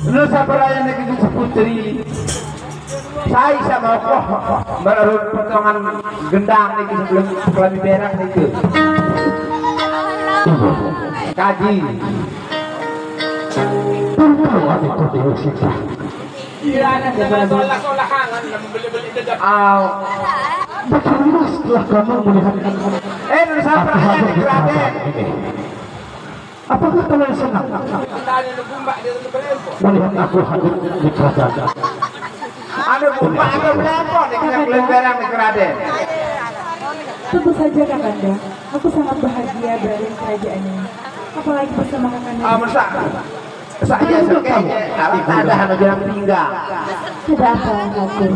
Nusa Peraya Negeri Putri. Saya sama kok menurut potongan gendang nih sebelum kelami berak nih ke. Kaji. Iya, ada tolak-tolakan beli-beli dekat. Bagaimana setelah kamu melihat Nusa Peraya Negeri. Apakah kalian senang melihat aku hadir di kerajaan? Ada bumba, ada berapa nih kita kelembaran di kerajaan? Tentu saja Kakanda, aku sangat bahagia berada di kerajaan ini. Apalagi bersama Kakanda. Masa saya sekejap, ada hanya jalan tinggal. Ada apa aku?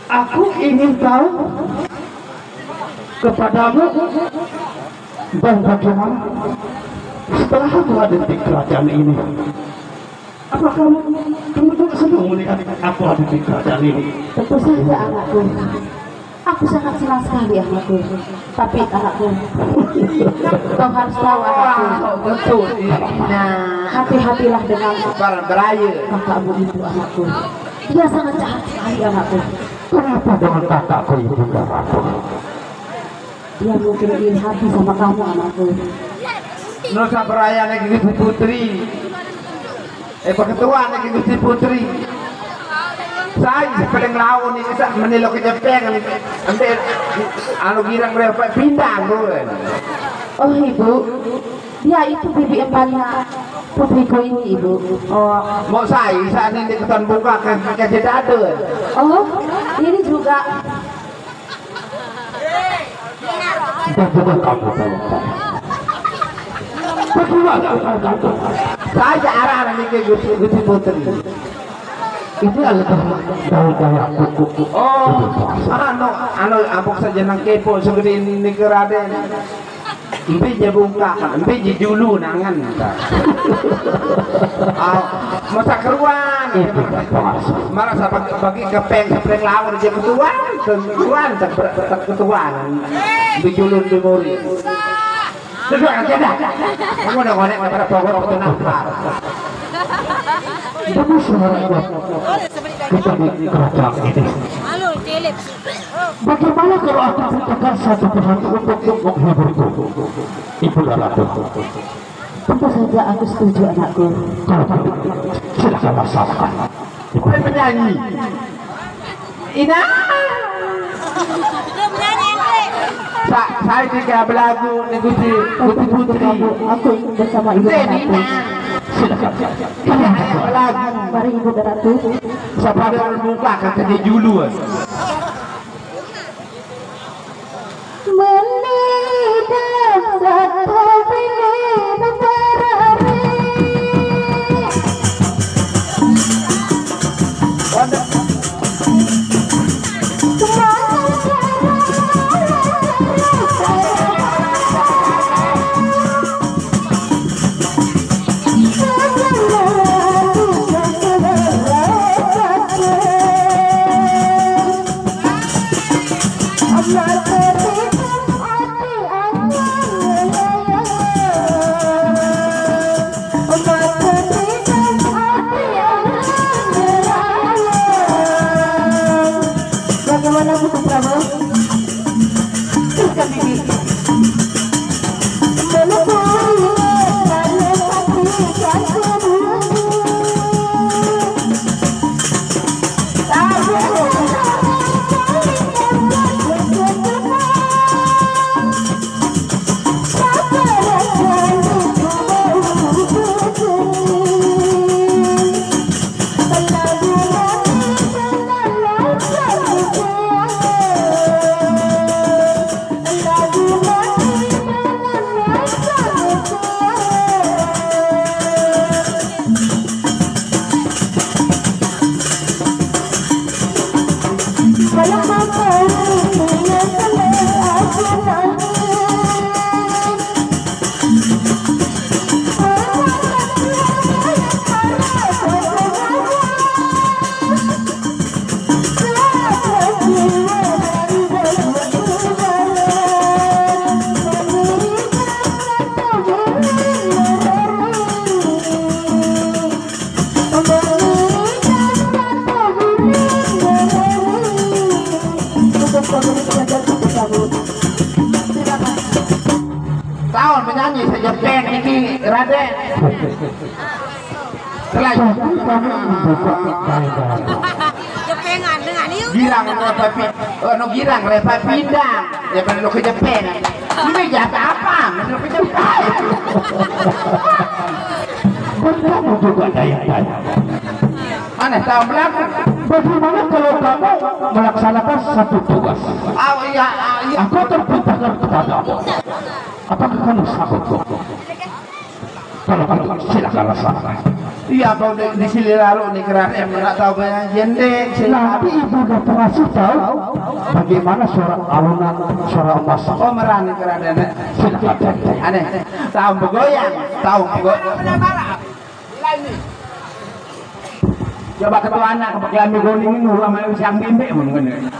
Aku ingin tahu kepadamu dan bagaimana setelah aku hadir di kerajaan ini. Apa kamu juga senang melihat aku hadir di kerajaan ini? Tentu saja anakku. Aku sangat senang sekali anakku. Tapi anakku, kau harus tahu anakku. Betul. Nah, hati-hatilah dengan beraya. kakakmu itu anakku. Dia sangat jahat sekali anakku. Kenapa dengan kakakku itu anakku? Dia mungkin ingin hati sama kamu anakku. Nusa Peraya Negeri Putri. Ketua Negeri Putri. Saya paling lawan ini saya menilok ke Jepang. Nanti anu girang berapa pindah bukan? Oh ibu, dia itu bibi empatnya putriku ini ibu. Oh, mau saya saat ini ketan buka ke jedade. Oh, ini juga. Bagaimana kamu tahu? Bagaimana kamu tahu? Saya arah ini ke Gusti Putri. Ini adalah daya kuku. Oh, anu abok saja nang kepo segede ini ke Raden. Empi je buka, empi je julu nangan. Masa keruan. Marah bagi kepeng lawan je ketuan, ketuan. Empi julu di mori. Sudah aja dah. Kamu udah ngonek pada pokok waktu nafar. Kamu sebenarnya kita di kerajaan ini. Bagaimana kalau aku ceritakan satu persatu untuk menghiburku, Ibu Ratu? Tentu saja aku setuju anakku. Kalau silakan laksanakan. Ibu menyanyi. Ina. Saya juga belagu nih Gusti Putri. Aku ingin bersama ibu anakku. Silakan. Belagu. Mari ibu ratu. Siapa yang buka katanya julu. Tahun menyanyi saja band ini Raden. Selain Jepengan dengan ieu. girang lepa no girang lepa pindang ya perlu ke Jepang. Ini jasa apa? Perlu ke Jepang. Kamu juga daya-daya. Mana tahu berapa? Bagaimana kalau kamu melaksanakan satu tugas? Oh iya, iya. Aku terperintahkan kepadamu. Apakah kamu sanggup? Kalau kamu silakan laksanakan. Iya, kau di sini lalu nih keras yang nggak tahu banyak jendek. Nanti ibu udah termasuk tahu bagaimana suara alunan suara emas. Oh merani keraden. Silakan. Aneh, tahu bergoyang, tahu bergoyang. Coba ketua anak ke kelamin goning ini sama siang bimbing mungkin.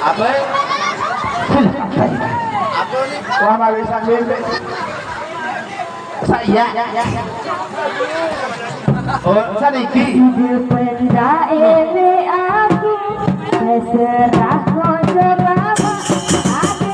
Apa? Apa nih? Wah mau siang bimbing. Saya. Oh, sadiki. Hidup benda ini aku terserah kau selama ada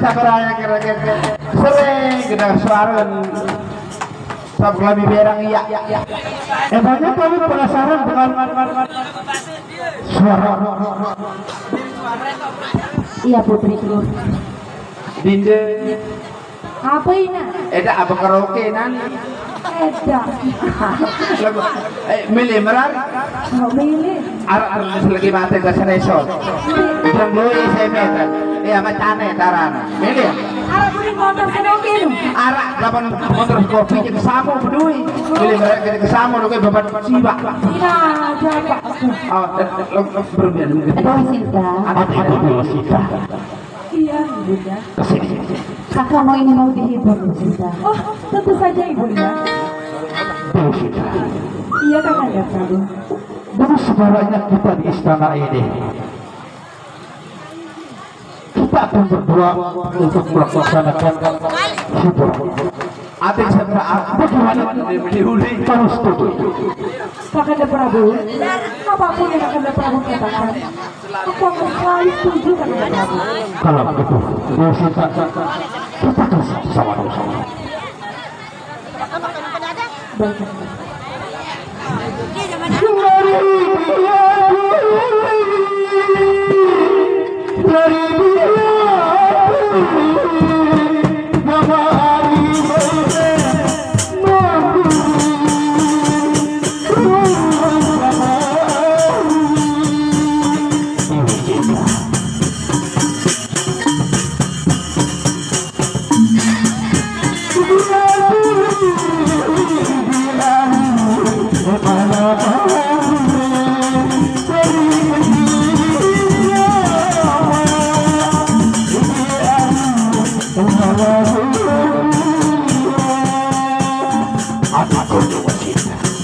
Sakuranya kira-kira sering kita suara sab lebih berang iya. Emangnya kamu penasaran dengan suara? Iya putriku. Dinde. Apa ini? Eda apa karaoke nan? Eda. Lagu milih merar. Mau milih? Ar lagi mati ke senesor. Yang loe saya meter. Iya macane tarana. Milih. Arah beli motor kenoke nu. Arak lapan motor kopi ke samu peduli. Milih merar ke samu lu kayak babat siba. Iya, siapa? Oh, lo berbiar mungkin. Ada Sinta. Apa itu dulu Sita? Iya, Bunda. Kesini. Kakak mau ini mau dihibur, Sinta. Oh, tentu saja Ibu Ina. Dulu Sita. Iya Kakanda Prabu. Dari segalanya kita di istana ini, kita akan berdua untuk melaksanakan hidup. Adik saya Bagaimana? Kamu setuju? Kakanda Prabu, apapun yang Kakanda Prabu katakan, aku akan selalu setuju Kakanda Prabu. Kalau begitu, Dewi Sinta, kita akan sama-sama. Baik.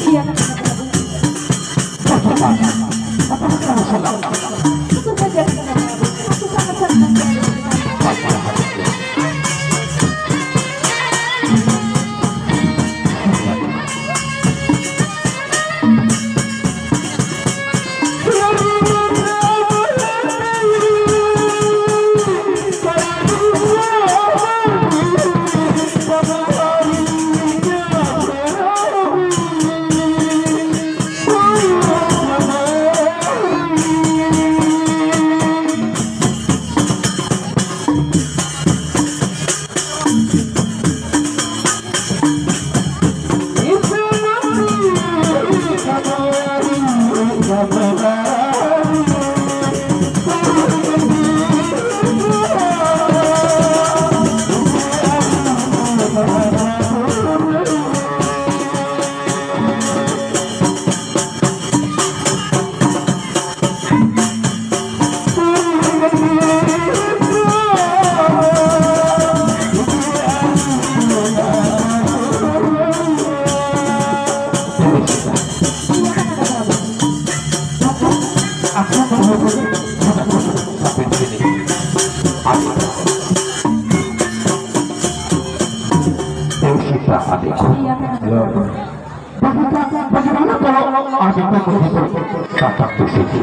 Iya Kakanda Prabu. Tentu saja Kakanda Prabu. Aku sangat senang sekali. Bagaimana kalau adikku begitu datang di sini?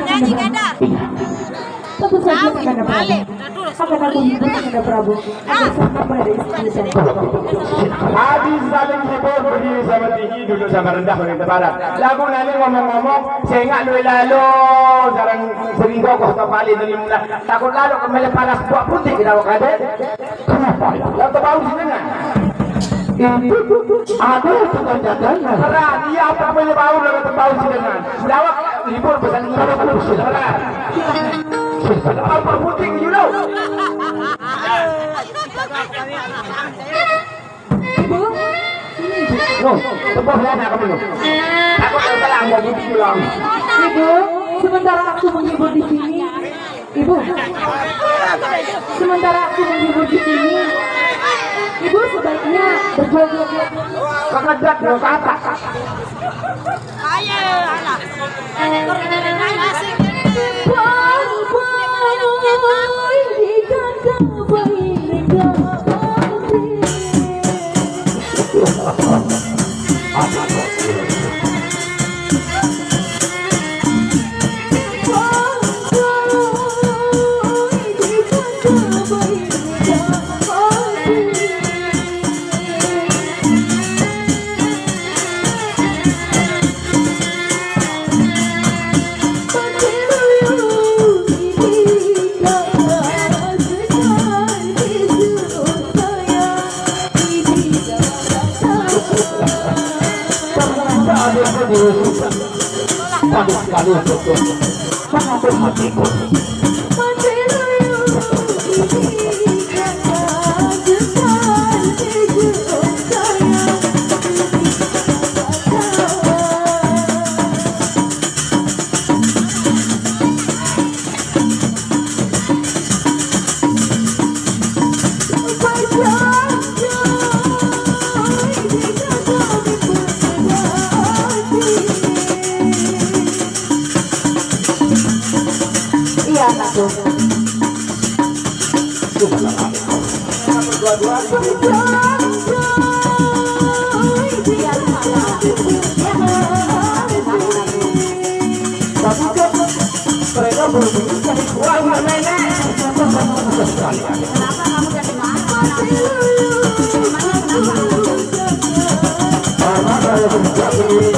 Nyanyi Kanda. Tentu saja Kakanda Prabu. Akan aku hibur Kakanda Prabu agar sama berada istri saya. Habis saling hibur berdiri sama tinggi, duduk sama rendah menentang barat. Lagu nanti ngomong-ngomong, saya ingat lalu jarang sering gogoh atau balik dari mula. Takut lalu kembali panas buat putih kita wakade. Kenapa ya? Lalu terbau sini kan? Ada tukang jaganya. Karena dia apa boleh bau lalu terbau sini kan? Lawak hibur pesan ngomong silakan. Apa putih you know? Ibu, No, terbau sana kamu no. Aku kalau salah mau pulang. Ibu, sementara aku menghibur di sini. Ibu, sementara aku menghibur di sini. Ibu sebaiknya berjoget. Kakak no kata. Ayo, alah. Asik. Panas sekali untuk sangat hatiku. anakku. Berdua-dua mereka berbunyi jadi kuat nenek. Kenapa kamu jadi marah? Karena saya tidak begini.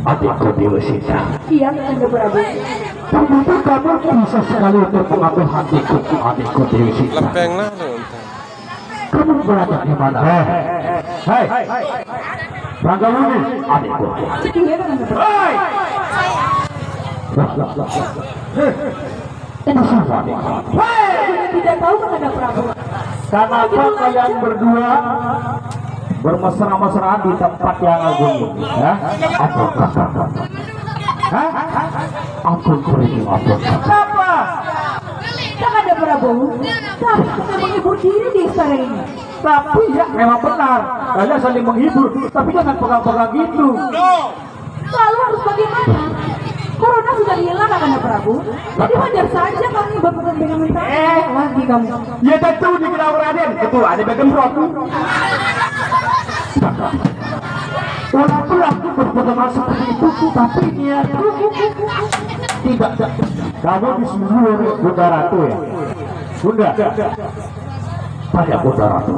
Adikku Dewisita. Iya, Kanda Prabu. Ternyata kamu bisa sekali untuk mengambil hatiku, adikku Dewisita. Lepeng lah. Kamu berada di mana? Hei, Rangga Muni, adikku. Iya, Kanda Prabu. Hei! Ini siapa adikku? Saya tidak tahu, Kanda Prabu. Kenapa kalian berdua bermesra-mesraan di tempat yang agung ini? Ya? Apa kata? Hah? Ampun kuriku, ampun. Kenapa? Kanda Prabu, kami sedang menghibur diri di istana ini. Tapi ya memang benar, kalian saling menghibur, tapi jangan pegang-pegang gitu. Lalu harus bagaimana? Corona sudah hilang, Kanda Prabu. Jadi wajar saja kami berpegang dengan mentah. Lagi kamu. Ya tentu dikira Raden, itu ada bagemrot. Walaupun aku berpegang seperti itu, tapi niatku tidak. Kamu disuruh Bunda Ratu ya? Bunda. Pada Bunda Ratu.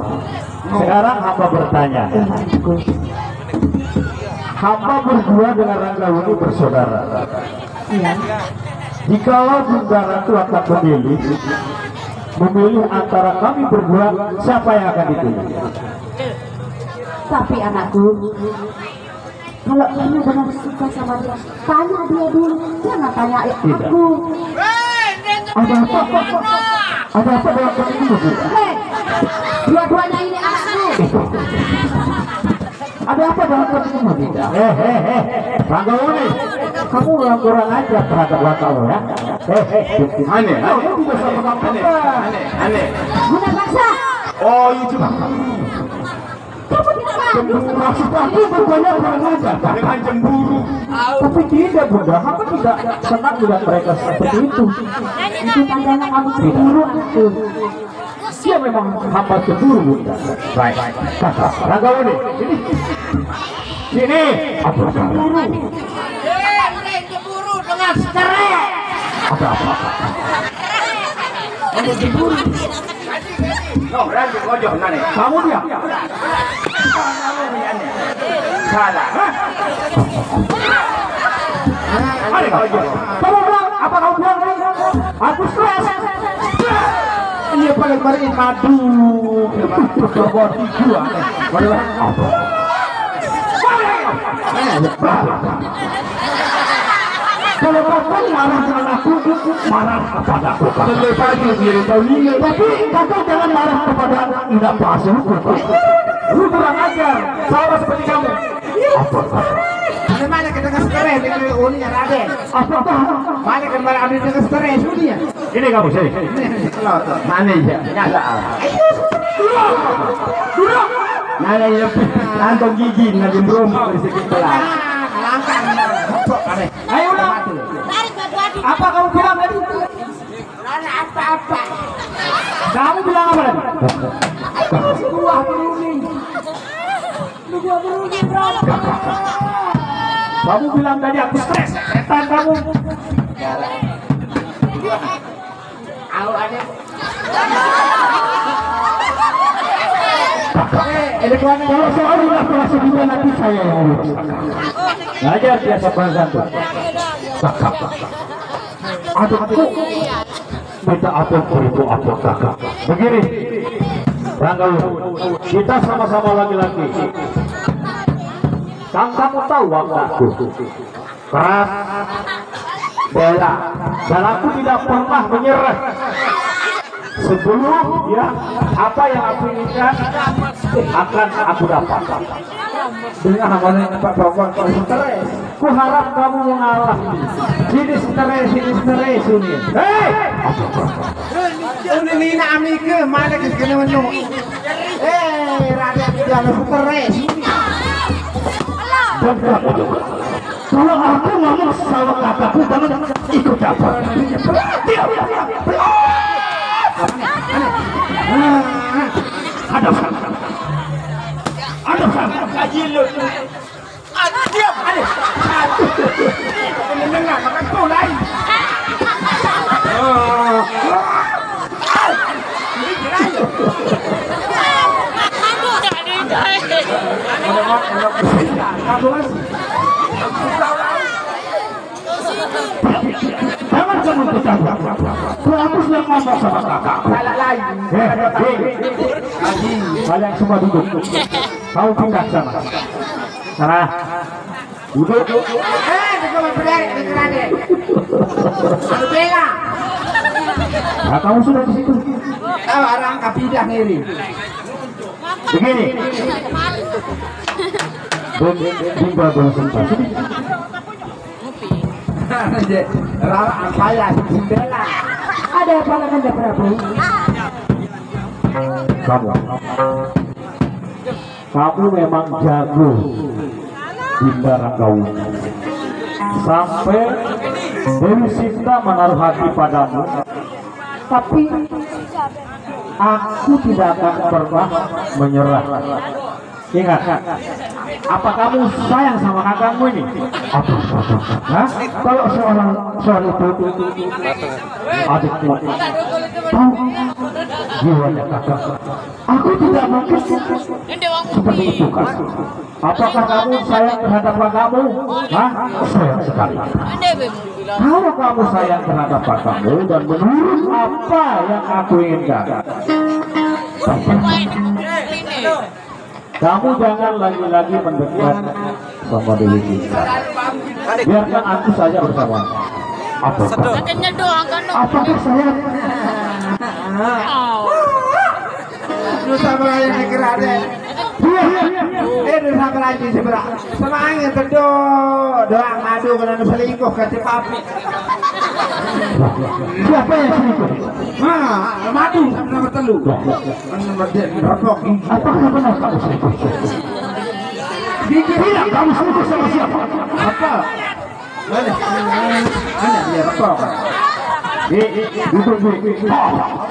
Sekarang hamba bertanya. Hamba berdua dengan Rangga Muni bersaudara. Iya. Jikalau Bunda Ratu akan memilih antara kami berdua, siapa yang akan dipilih? Tapi anakku, kalau kamu benar suka sama dia, tanya dia dulu, jangan tanya aku. Ada apa? Ada apa dengan kamu? Hei, dua-duanya ini anakku. Ada apa dengan kamu tidak? Rangga Muni, kamu kurang aja terhadap kamu ya. Aneh. Aneh. Guna bangsa, Oh itu. kamu tidak Maksud aku bukannya kurang ajar dengan cemburu. Tapi tidak Bunda, aku tidak senang melihat mereka seperti itu. Itu tandanya kamu cemburu aku. Dia memang hamba cemburu Bunda. Baik, kakak Ranggawuni, sini. Apa cemburu? Cemburu dengan stres. Ada apa? Ada cemburu. No, berarti kojok nane. Kamu dia? Salah. Ada kojok. Kamu bilang apa kamu bilang? Aku stres. Iya paling madu. Coba tiga. Apa? Kalau kakak marah dengan aku, marah kepada aku. Selepas itu dia tahu ini. Tapi kakak jangan marah kepada tidak pasang. Lu kurang ajar, sama seperti kamu. Apa? Mana kita stres dengan uninya Raden? Apakah? Mana kembali ambil dengan stres uninya? Ini kamu sih. Mana ya? Nyala. Durang. Nana ya, kantong gigi nanti belum sedikit pelan. Langkah aneh. Ayo udah. Apa kamu bilang tadi? Apa-apa. Kamu bilang apa tadi? Buah beruning. Buah beruning, bro. Kamu bilang tadi aku stres. Setan kamu. Aku ada. Kalau soal ulah kelas 2 nanti saya yang urus. Ngajar dia sopan santun. Kakak. Adukku. Minta apa itu apa kakak. Begini. Ranggawuni, kita sama-sama laki-laki. Kamu tahu watakku. Keras. Bela. Dan aku tidak pernah menyerah. Sebelum ya apa yang aku inginkan akan aku dapatkan. Dengan hambanya Pak Bapak stres. Ku harap kamu mengalah. Sini stres ini. Hei! Ini nami ke mana ke kena menu? Raden jangan stres. Dan kamu juga. Kalau aku ngomong sama kakakku jangan ikut dapat. Diam. Ada kaji lu. Diam. Mendengar makan kau lain. Jangan kamu bercanda. Aku sedang ngomong sama kakak. Salah lain. Kalian semua duduk. Kau pindah sana. Sana. Duduk. Bersama berdari dengan Raden. Aduh bela. Nah, kamu sudah di situ. Orang kapidah ngiri. Begini. Tinggal sebentar. Rara payah bela. Ada apa Nanda Prabu? Kamu memang jago Dinda Ranggawuni. Sampai Dewi Sinta menaruh hati padamu. Tapi aku tidak akan pernah menyerah. Ingat, apa kamu sayang sama kakakmu ini? Apa? Hah? Kalau soal itu adikku tahu jiwanya kakak. Aku tidak mungkin seperti itu kan? Apakah kamu sayang terhadap kakakmu? Hah? Sayang sekali. Kalau kamu sayang terhadap kakakmu dan menurut apa yang aku inginkan, kamu jangan lagi-lagi mendekat sama Dewi Sinta. Biarkan aku saja bersama. Apakah saya? Nusa Melayu negeri Raden. Nusa Melayu sebelah. Sama angin terdo doang madu kena selingkuh kasih papi. Siapa yang selingkuh? Madu nomor telu. Nomor rokok. Apakah benar kamu selingkuh? Bilang kamu selingkuh sama siapa? Apa? Mana dia apa? Duduk.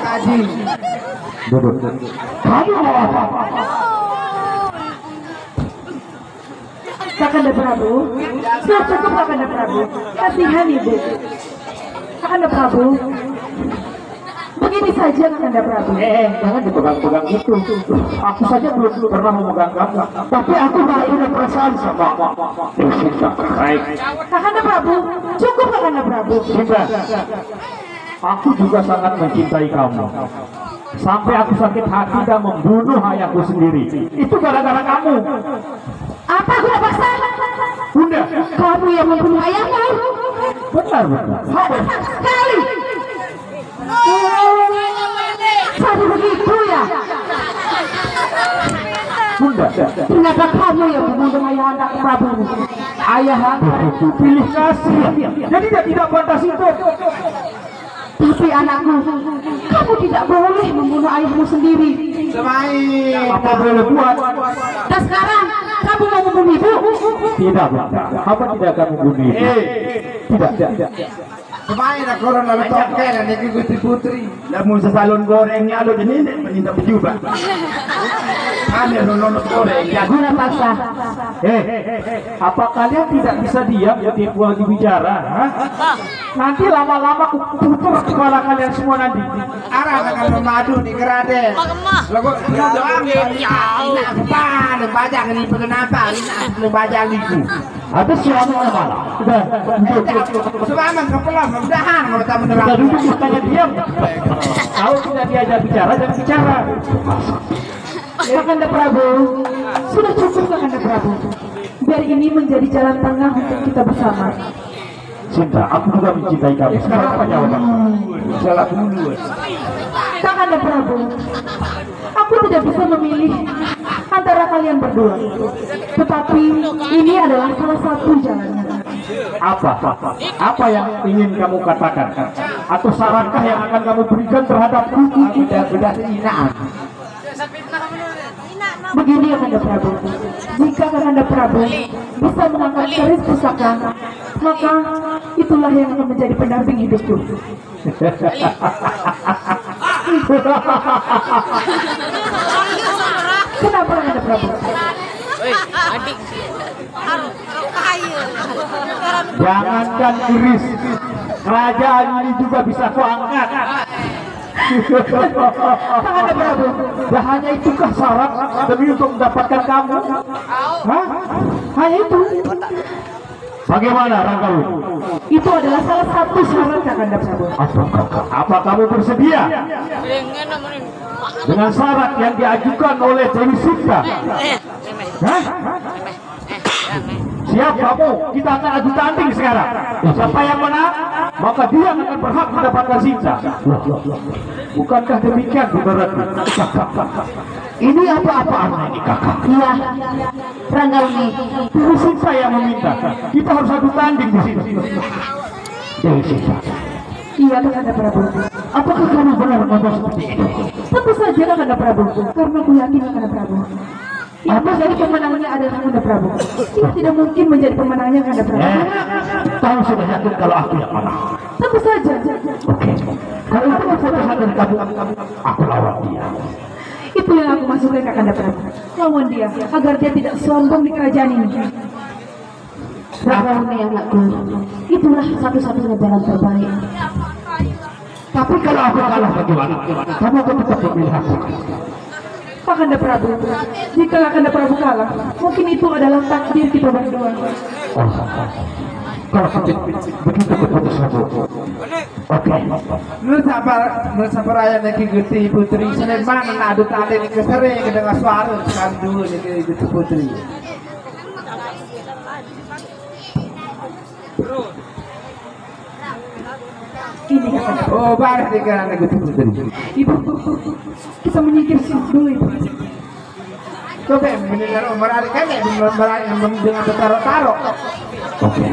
Kaji. Duduk. Kamu mau apa? Kakanda Prabu, sudah cukup Kakanda Prabu. Kasihan ibu. Kakanda Prabu, begini saja Kakanda Prabu. Jangan dipegang-pegang itu. Aku saja belum pernah memegang kamu. Tapi aku gak punya perasaan sama Sinta. Baik. Kakanda Prabu, cukup Kakanda Prabu. Sinta, aku juga sangat mencintai kamu. Sampai aku sakit hati dan membunuh ayahku sendiri. Itu gara-gara kamu. Apa aku dapat salah? Bunda, Kamu yang membunuh ayahmu. benar. Sekali. Jadi begitu ya. Bunda, Ternyata kamu yang membunuh ayah anak Prabu. ayah itu pilih kasih. Jadi dia tidak pantas itu. Tapi anakku, kamu tidak boleh membunuh ayahmu sendiri. Semain. Apa boleh buat? Dan sekarang kamu mau membunuh ibu? Tidak, Bunda. Apa tidak akan membunuh ibu? Tidak. Semain aku orang lalu token dan ini Gusti Putri. Namun sesalon gorengnya lo jadi menindak berjubah. Kami nonton goreng. Guna paksa. Apa kalian tidak bisa diam ketika lagi bicara? Hah? Nanti lama-lama aku putar kepala kalian semua nanti. Arah akan memadu di Keraden. Lagu doang ya. Apa? Lembajang ini pengenapa? Lembajang itu. Ada suaminya malah. Sudah, Selamat kepelan, mudahan kalau tak kita menerang. duduk makanya diam. Kalau tidak diajak bicara, jangan bicara. Kakanda Prabu, sudah cukup Kakanda Prabu. Biar ini menjadi jalan tengah untuk kita bersama. Cinta, aku juga mencintai kamu. Sekarang apa jawabanmu? Salah dulu. Kakanda Prabu, aku tidak bisa memilih antara kalian berdua. Tetapi ini adalah salah satu jalannya. Apa yang ingin kamu katakan? Atau sarankah yang akan kamu berikan terhadapku? Sudah hinaan. Begini Kakanda Prabu, jika Kakanda Prabu bisa mengangkat keris pusaka, maka itulah yang akan menjadi pendamping hidupku. Kenapa Kakanda Prabu? Jangankan keris, kerajaan ini juga bisa kau angkat. Kakanda Prabu, Dan hanya itukah syarat demi untuk mendapatkan kamu? Hah? Hanya itu? Bagaimana Ranggalu? itu adalah salah satu syarat Kakanda Prabu. Apa kamu bersedia dengan syarat yang diajukan oleh Dewi Sinta? Hah? Siap kamu? Kita akan adu tanding sekarang. Siapa yang menang, maka dia akan berhak mendapatkan Sinta. Bukankah demikian, Budarati? Ini apa-apaan ini, kakak? Iya, Ranggauni. Dewi Sinta yang meminta. Kita harus adu tanding di sini. Dewi Sinta, Iya Kakanda Prabu. apakah kamu benar ngomong seperti itu? Tentu saja Kakanda Prabu, karena aku yakin Kakanda Prabu. Yang menjadi pemenangnya adalah Kakanda Prabu. Dia tidak mungkin menjadi pemenangnya Kakanda Prabu. Kamu sudah yakin kalau aku yang menang? Tentu saja. Oke. Kalau itu keputusan dari kamu, aku lawan dia. Itu yang aku maksudkan Kakanda Prabu. Lawan dia, agar dia tidak sombong di kerajaan ini. Ranggauni anakku, itulah satu-satunya jalan terbaik. Tapi kalau aku kalah bagaimana? Kamu akan tetap memilih aku. Kakanda Prabu, jika Kakanda Prabu kalah, mungkin itu adalah takdir kita berdua. Kalau begitu keputusanmu. Oke. Lu sabar aja nih Gusti Putri. Senin mana adu tanding kesering dengan suara sekali dulu nih Gusti Putri. Ini Kakanda. Oh, baik nih kan Gusti Putri. Ibu, kita menyingkir sini dulu Ibu. Coba mendengar Umar kan ya dengan taruh-taruh. Oke.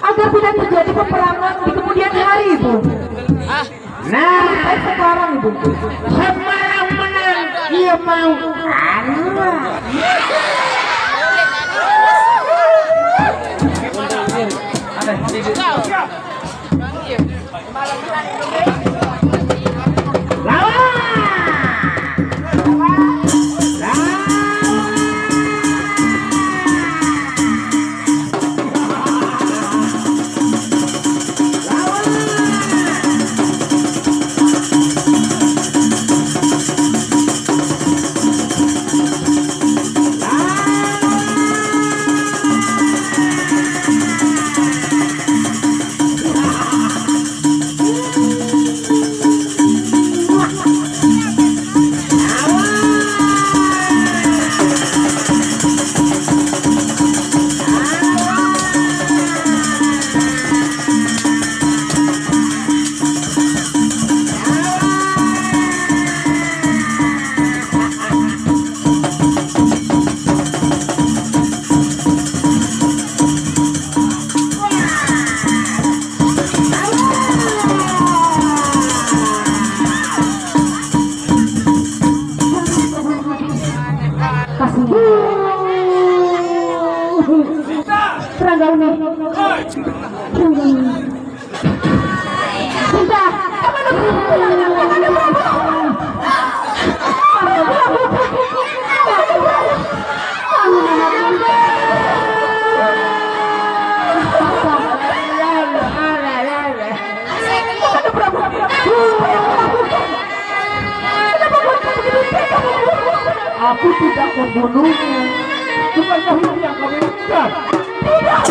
Agar tidak terjadi peperangan di kemudian hari Ibu. Nah, Sekarang Ibu. Semarang menang, dia mau. Aku tidak membunuhnya. Bukankah itu yang kau inginkan? Tidak.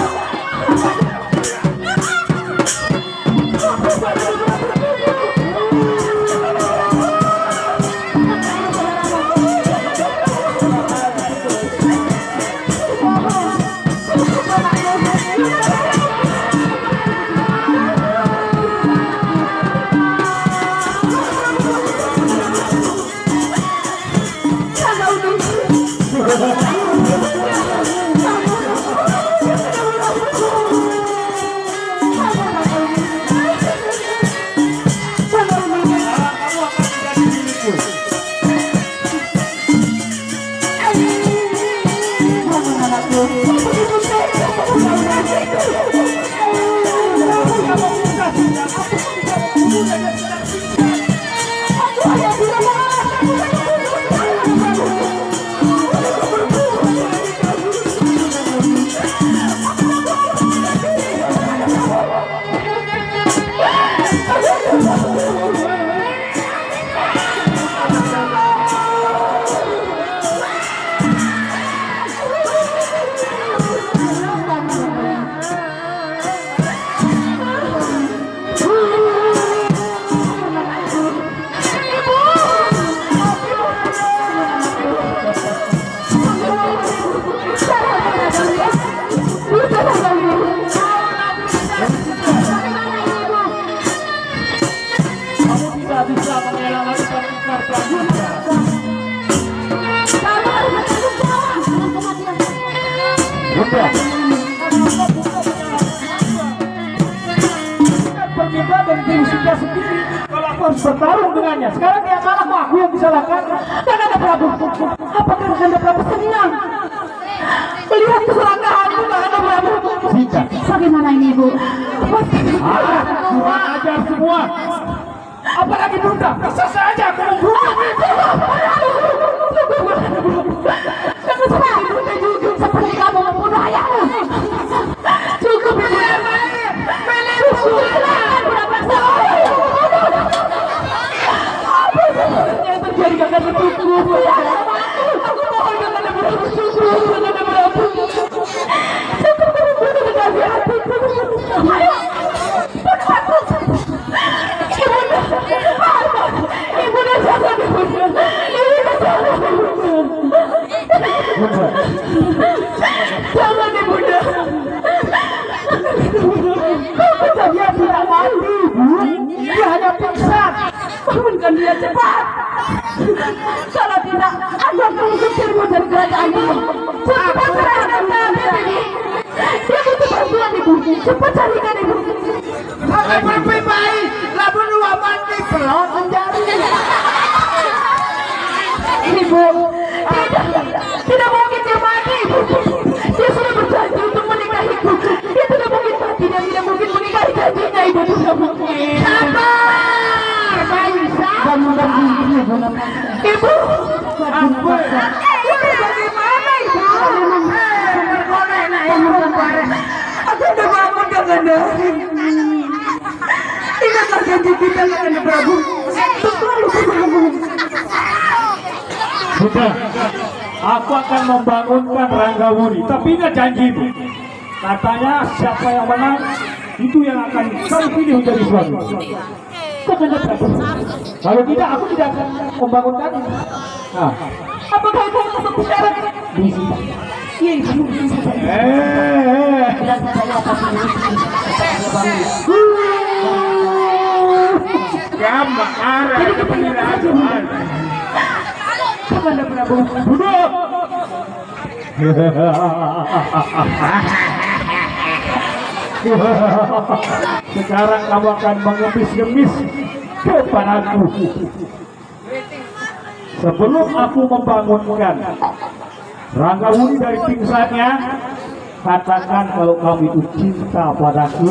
Bertarung dengannya. Sekarang dia kalah, aku yang disalahkan. Kakanda Prabu, apakah Kakanda Prabu senang melihat keselakaanmu, Kakanda Prabu? Sika, Bagaimana ini, Bu? kurang ajar semua. Apalagi Bunda, bisa saja aku membunuh. Seperti kamu membunuh ayahmu. Cukup, yang terjadi Kakanda Prabu. Aku mohon Kakanda Prabu, cukup Kakanda Prabu. Cukup membunuh kekasih hatiku. Ayo, bunuh aku. Ibunda jangan dibunuh. Ibunda jangan dibunuh. Jangan dibunuh. Dia tidak mati, dia hanya pingsan. Bangunkan dia cepat. Kalau tidak, aku akan mengusirmu dari kerajaan ini. Cepat serahkan kami ini. Dia butuh bantuan, Ibu. Cepat carikan, Ibu. Akan lebih baik labu dua mandi pelon menjadi. Ibu, tidak mungkin dia mati, Ibu. Dia sudah berjanji untuk menikahiku. Dia tidak mungkin mati, dia tidak mungkin Ibu, bagaimana ibu? Aku udah bangun Kakanda. Ingatlah janji kita Kakanda Prabu. Selalu bangun. Sudah, aku akan membangunkan Ranggawuni. Tapi ingat janjimu. Katanya siapa yang menang itu yang akan kau pilih menjadi suami. Kakanda Prabu. Kalau tidak, aku tidak akan membangunkan. Nah, Apakah itu satu syarat? Iya ibu. Kamu arah ke penjelasan. Kakanda Prabu. duduk. Sekarang kamu akan mengemis-ngemis kepadaku. Sebelum aku membangunkan Ranggawuni dari pingsannya, katakan kalau kamu itu cinta padaku.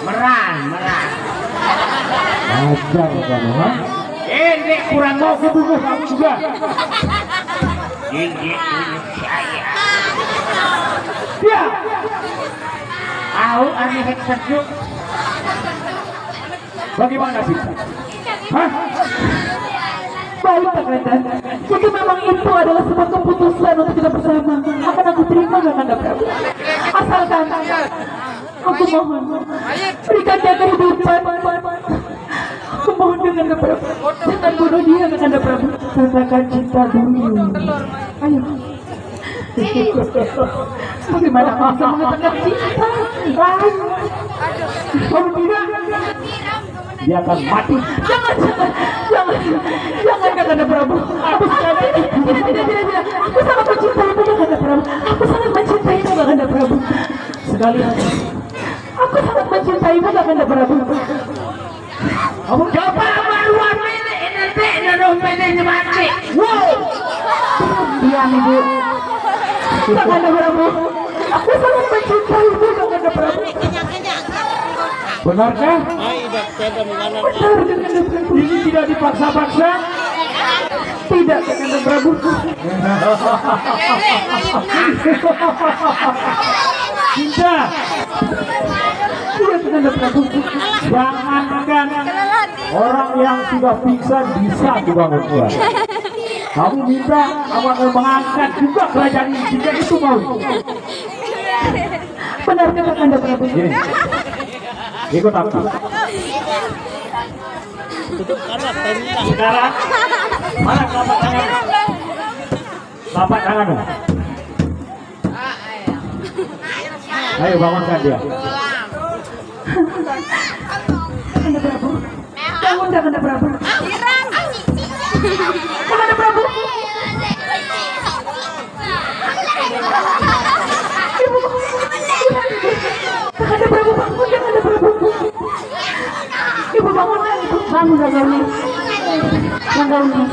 Merang. Ajar kamu, ha? Ini kurang Mau kebunuh kamu juga. gigi saya. Dia. Tahu aneh sejuk. Bagaimana sih? Hah? Baik Kakanda. Jika memang itu adalah sebuah keputusan untuk kita bersama, akan aku terima Kakanda Prabu. Asalkan aku mohon berikan dia kehidupan. Aku mohon Kakanda Prabu, jangan bunuh dia Kakanda Prabu. Katakan cinta dulu. Ayo. Bagaimana aku bisa mengatakan cinta? Kamu tidak. Dia akan mati. Jangan Kakanda Prabu. Aku sangat tidak. Aku sangat mencintaimu Kakanda Prabu. Aku sangat mencintaimu Kakanda Prabu. Sekali lagi. Aku sangat mencintaimu Kakanda Prabu. Kamu Coba maluan ini naruh ini mati. Wow. Diam ibu. Kakanda Prabu. Aku sangat mencintaimu Kakanda Prabu. benarkah? Benar Kakanda Prabu. Ini tidak dipaksa-paksa. Tidak Kakanda Prabu. Cinta. Iya Kakanda Prabu. Jangankan orang yang sudah pingsan bisa dibangunkan. Kamu minta kamu akan mengangkat juga kerajaan ini jika itu mau. Benarkah Kakanda Prabu? Gini, ikut aku. Sekarang mana telapak tangan? Telapak tanganmu. Ayo bangunkan dia. Kakanda Prabu. Bangun Kakanda Prabu. Kakanda Prabu. Ibu. Kakanda Prabu bangun Kakanda Prabu. Ibu bangunlah ibu. Bangun Ranggawuni. Ranggawuni.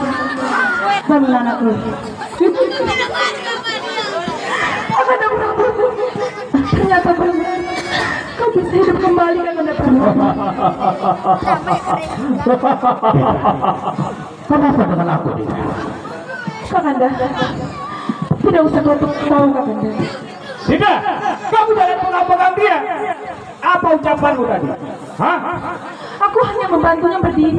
Bangun anakku. Kakanda Prabu. Ternyata benar. Kau bisa hidup kembali Kakanda Prabu. Kenapa dengan aku tidak? Kakanda, tidak usah kau tahu Kakanda. Tidak, kamu jangan pegang dia. Apa ucapanmu tadi? Hah? Aku hanya membantunya berdiri.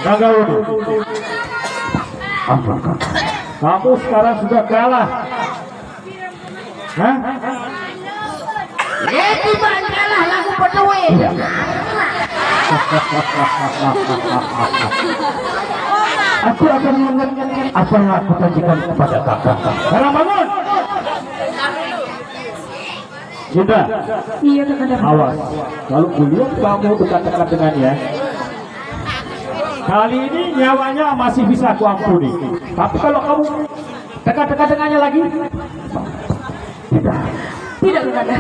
Ranggawuni, kamu sekarang sudah kalah. Hah? Itu kalah lagu peduli. Aku akan mendengarkan apa yang aku janjikan kepada kakak. Sekarang bangun. Sudah. Iya Kakanda. Awas, kalau kulihat kamu dekat-dekat dengannya, kali ini nyawanya masih bisa aku ampuni. Tapi kalau kamu dekat-dekat dengannya lagi, tidak. Tidak Kakanda.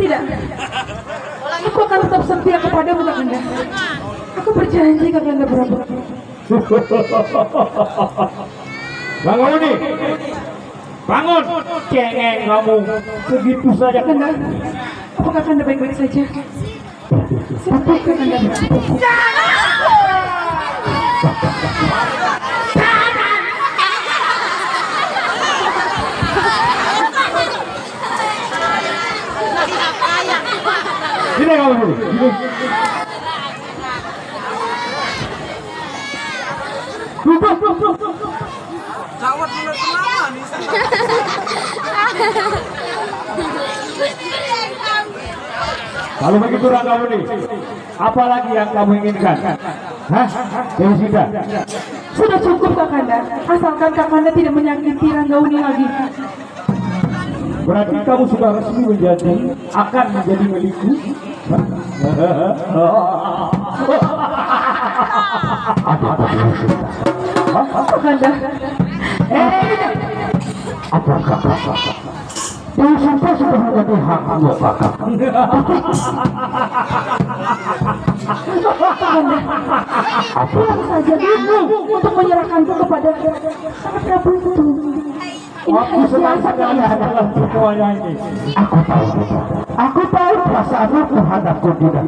Tidak. Aku akan tetap setia kepadamu, Kakanda. Aku berjanji, Kakanda Prabu. Bangun nih. Bangun. Cengeng kamu. Begitu saja. Kakanda, apakah Kakanda baik-baik saja? Siapa Kakanda Prabu? Sini kamu dulu. Jawab dulu kenapa nih? Kalau begitu Ranggauni, apa lagi yang kamu inginkan? Hah? Dewi Sita? Sudah cukup, Kakanda. Asalkan Kakanda tidak menyakiti Ranggauni lagi. Berarti kamu sudah resmi akan menjadi milikku. Kakanda, Apakah Dewi Sinta sudah menjadi hakmu, Kakak? Kakanda, pulang saja dulu untuk menyerahkanku kepada Prabu itu. Aku senang sekali adalah semuanya ini. Aku tahu perasaanmu terhadapku tidak.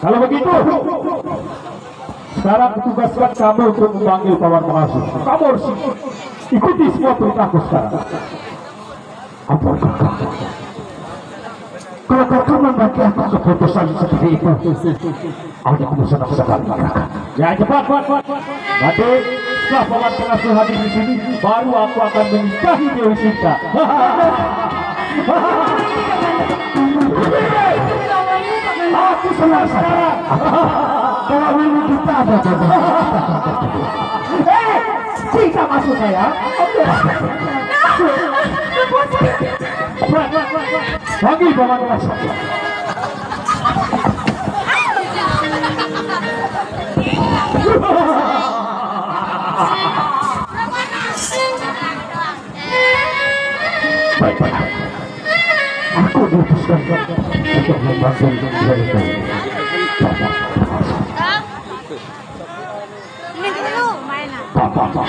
Kalau begitu, sekarang tugaskan kamu untuk memanggil Paman Pengasuh. Kamu harus ikuti semua perintahku sekarang. Apakah kalau kakak membagi aku keputusan seperti itu, aku senang sekali. Ya cepat. Nanti setelah Paman Pengasuh hadir di sini, baru aku akan menikahi Dewi Sinta. Aku senang sekarang. Kalau ini kita ada Sinta masuk saya. Bagi Paman Pengasuh. Baik. Aku diutuskan untuk membantu mereka. Ini dulu mainan. Papa.